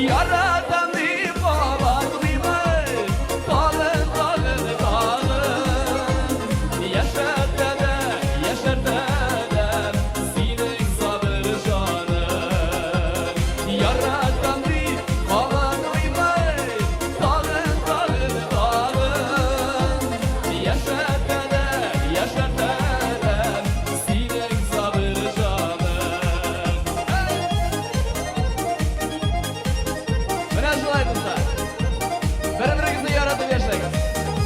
Yaradan bir bağlıyım Kalın kalın kalın Yaşar dedem Senin sabır canım Yaradan bir bağlıyım Kalın kalın kalın Yaşar dedem Senin sabır canım Mana shulay do'stlar. Bir-biringizni yoratib yashaymiz.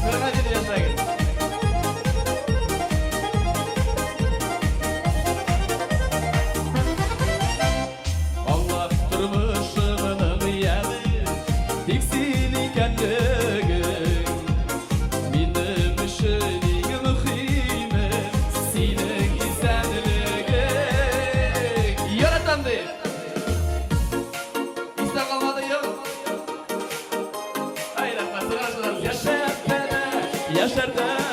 Hurmatli yashaymiz. Allah turmushimning yali teksin ekanliging menim ishning muhimi sening esanliging yaratam deb İste kalmadı yok. Hayır, yaşar dede, yaşar dede.